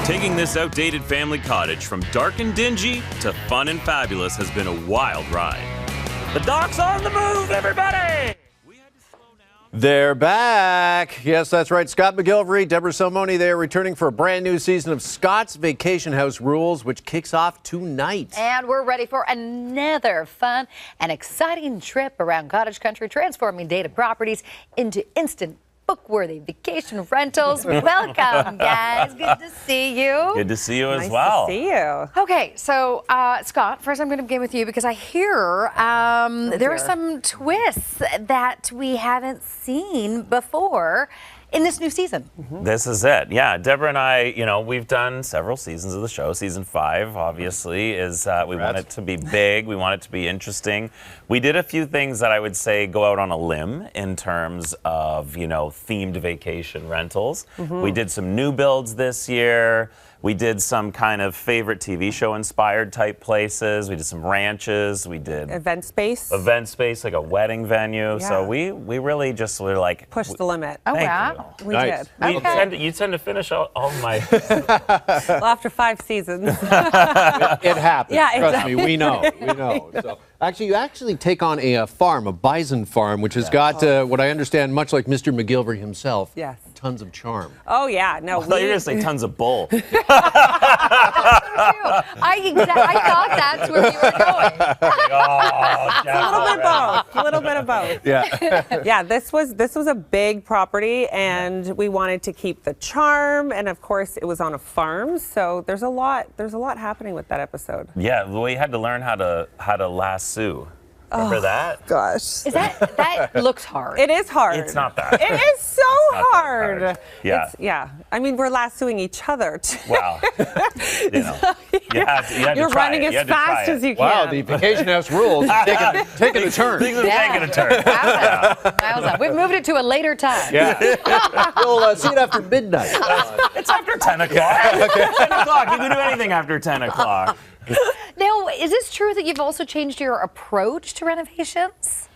Taking this outdated family cottage from dark and dingy to fun and fabulous has been a wild ride. The dock's on the move, everybody! They're back. Yes, that's right. Scott McGillivray, Debra Salmoni, they are returning for a brand new season of Scott's Vacation House Rules, which kicks off tonight. And we're ready for another fun and exciting trip around cottage country, transforming dated properties into instant book-worthy vacation rentals. Welcome, guys. Good to see you. Good to see you as Nice well. to see you. Okay, so Scott, first I'm going to begin with you because I hear there are some twists that we haven't seen before in this new season. This is it. Yeah, Deborah and I, we've done several seasons of the show. Season 5, obviously, is we want it to be big. We want it to be interesting. We did a few things that I would say go out on a limb in terms of, themed vacation rentals. We did some new builds this year. We did some kind of favorite TV show inspired type places. We did some ranches. We did Event space. like a wedding venue. Yeah. So we really just were like Push the limit. Oh, Thank wow. you. We Nice. did. You tend to finish all my. Well, after 5 seasons. It happens. Yeah, it Trust does. me, we know. So, you take on a farm, a bison farm, which has got, what I understand, much like Mr. McGillivray himself, Yes. tons of charm. Oh, yeah. No, I thought you were going to say tons of bull. I thought that's where you were going. a little bit of both. Yeah. Yeah, this was a big property, and we wanted to keep the charm, and of course it was on a farm, so there's a lot happening with that episode. Yeah, we had to learn how to lasso. Remember that? Gosh. That looks hard. It is hard. It's not that. It is so hard. Yeah. Yeah. I mean, we're lassoing each other, too. Wow. You had to You're try running it. as You had to try fast it. as you can. Wow, the Vacation House Rules taking a turn. Things are taking a turn. Wowza. We've moved it to a later time. Yeah. We'll see it after midnight. It's after 10 o'clock. 10 o'clock. You can do anything after 10 o'clock. Now, is this true that you've also changed your approach to renovations?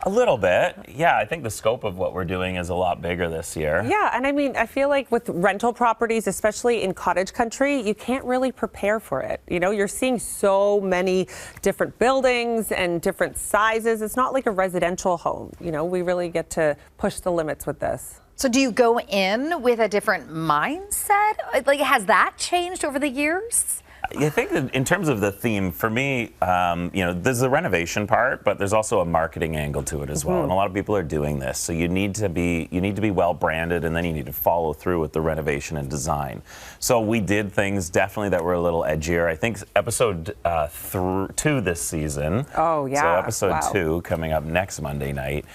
A little bit. Yeah, I think the scope of what we're doing is a lot bigger this year. Yeah, and I mean, I feel like with rental properties, especially in cottage country, you can't really prepare for it. You're seeing so many different buildings and different sizes. It's not like a residential home. We really get to push the limits with this. So do you go in with a different mindset? Like, has that changed over the years? I think that in terms of the theme, for me, there's the renovation part, but there's also a marketing angle to it as well. And a lot of people are doing this. So you need to be well branded, and then you need to follow through with the renovation and design. So we did things definitely that were a little edgier. I think episode 2 this season. Oh, yeah. So episode 2 coming up next Monday night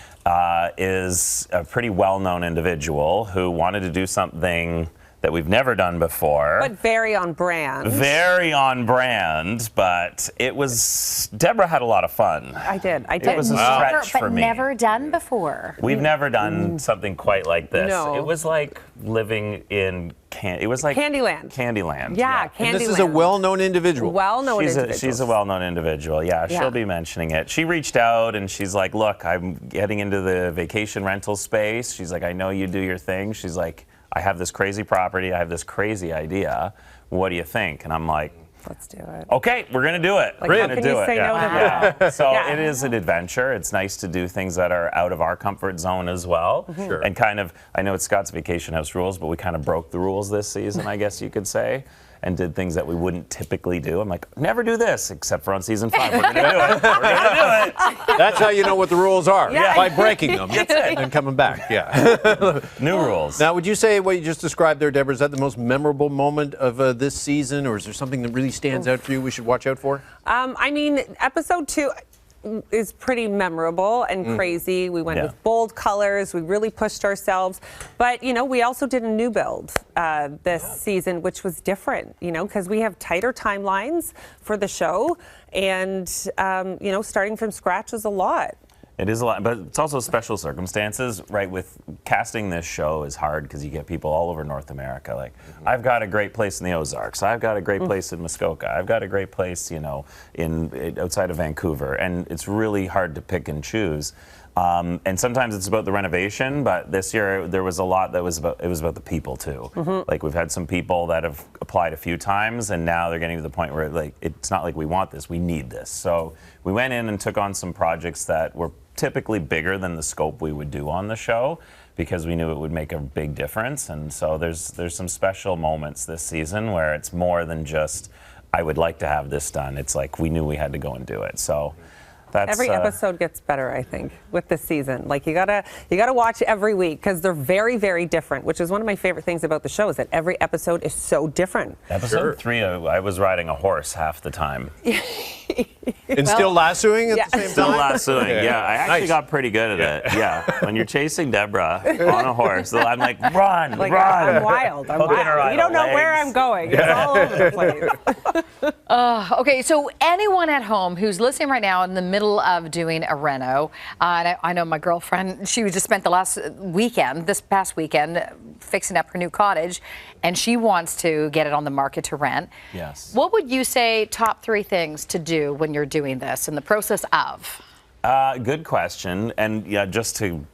is a pretty well-known individual who wanted to do something that we've never done before. But very on brand. Very on brand, but Deborah had a lot of fun. I did. It was a stretch for me. Never done before. We've never done something quite like this. No. It was like living in it was like Candyland. Candyland. Yeah, Candyland. And this is a well-known individual. Well-known individual. She's a well-known individual. Yeah, she'll be mentioning it. She reached out and she's like, "Look, I'm getting into the vacation rental space." She's like, "I know you do your thing." She's like, "I have this crazy property. I have this crazy idea. What do you think?" And I'm like, Let's do it. okay, we're going to do it. Like, We're how going to can do you it. say no to Yeah. So Yeah. it is an adventure. It's nice to do things that are out of our comfort zone as well. Sure. And I know it's Scott's Vacation House Rules, but we kind of broke the rules this season, I guess you could say, and did things that we wouldn't typically do. I'm like, never do this, except for on season 5. We're going to do it. We're going to do it. That's how you know what the rules are, Yeah. by breaking them and then coming back. Yeah. New rules. Now, would you say what you just described there, Deborah, is that the most memorable moment of this season, or is there something that really stands out for you we should watch out for? I mean, episode 2 is pretty memorable and crazy. We went with bold colors. We really pushed ourselves. But, we also did a new build this season, which was different, because we have tighter timelines for the show. And, starting from scratch is a lot. It is a lot, but it's also special circumstances, right? With casting this show is hard because you get people all over North America. Like, I've got a great place in the Ozarks. I've got a great place in Muskoka. I've got a great place, in outside of Vancouver, and it's really hard to pick and choose. And sometimes it's about the renovation, but this year there was a lot that was about the people too. Like we've had some people that have applied a few times, and now they're getting to the point where like it's not like we want this, we need this. So we went in and took on some projects that were typically bigger than the scope we would do on the show, because we knew it would make a big difference. And so there's some special moments this season where it's more than just, I would like to have this done. It's like we knew we had to go and do it. So that's, every episode gets better, I think, with this season. Like you gotta watch every week because they're very, very different, which is one of my favorite things about the show is that every episode is so different. Episode 3, I was riding a horse half the time. And still lassoing at the same time? Still lassoing, yeah. I actually got pretty good at it, yeah. When you're chasing Deborah on a horse, I'm like, run, Like, run. I'm wild. I'm Hooking her wild. on You don't the know where legs. I'm going. It's all over the place. Okay, so anyone at home who's listening right now in the middle of doing a reno, I know my girlfriend, she just spent this past weekend, fixing up her new cottage, and she wants to get it on the market to rent. Yes. What would you say top 3 things to do when you're doing this in the process of? Good question. And yeah, just to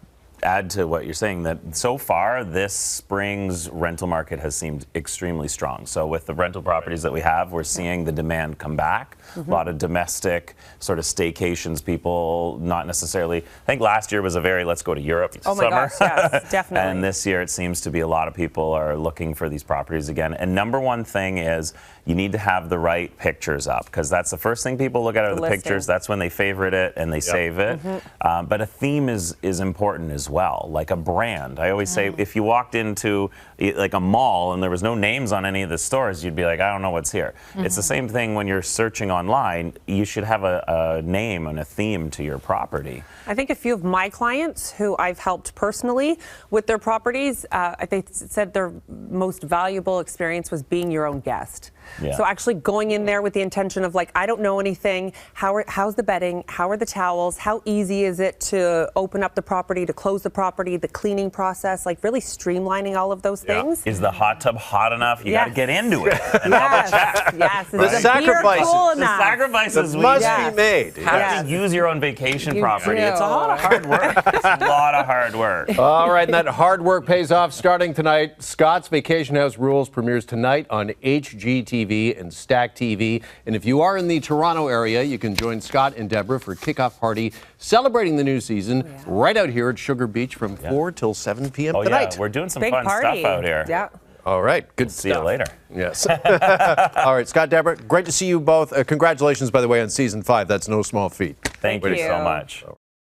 add to what you're saying, that so far this spring's rental market has seemed extremely strong. So with the rental properties that we have, we're seeing the demand come back. A lot of domestic sort of staycations, people not necessarily, I think last year was a very let's go to Europe Oh my summer. gosh, yes, definitely. And this year it seems to be a lot of people are looking for these properties again. And number one thing is you need to have the right pictures up, because that's the first thing people look at are the listing. pictures. That's when they favorite it and they save it. But a theme is important as well, like a brand. I always say if you walked into like a mall and there was no names on any of the stores, you'd be like, I don't know what's here. It's the same thing when you're searching online. You should have a name and a theme to your property. I think a few of my clients who I've helped personally with their properties, they said their most valuable experience was being your own guest. Yeah. So actually going in there with the intention of like, I don't know anything. How's the bedding? How are the towels? How easy is it to open up the property, to close the property, the cleaning process, like really streamlining all of those things. Is the hot tub hot enough? You got to get into it and Yes, double check. yes. Is The the beer sacrifices. cool The enough? sacrifices we Must be made. have to use your own vacation You property. do. It's a lot of hard work. It's a lot of hard work. All right, and that hard work pays off starting tonight. Scott's Vacation House Rules premieres tonight on HGTV and Stack TV. And if you are in the Toronto area, you can join Scott and Deborah for a kickoff party celebrating the new season right out here at Sugar Beach from 4 till 7 p.m. Oh tonight. yeah, we're doing some Big fun party. stuff out here. Yeah. All right, good See you stuff. later. Yes. All right, Scott, Deborah, great to see you both. Congratulations, by the way, on season 5. That's no small feat. Thank you you. so much.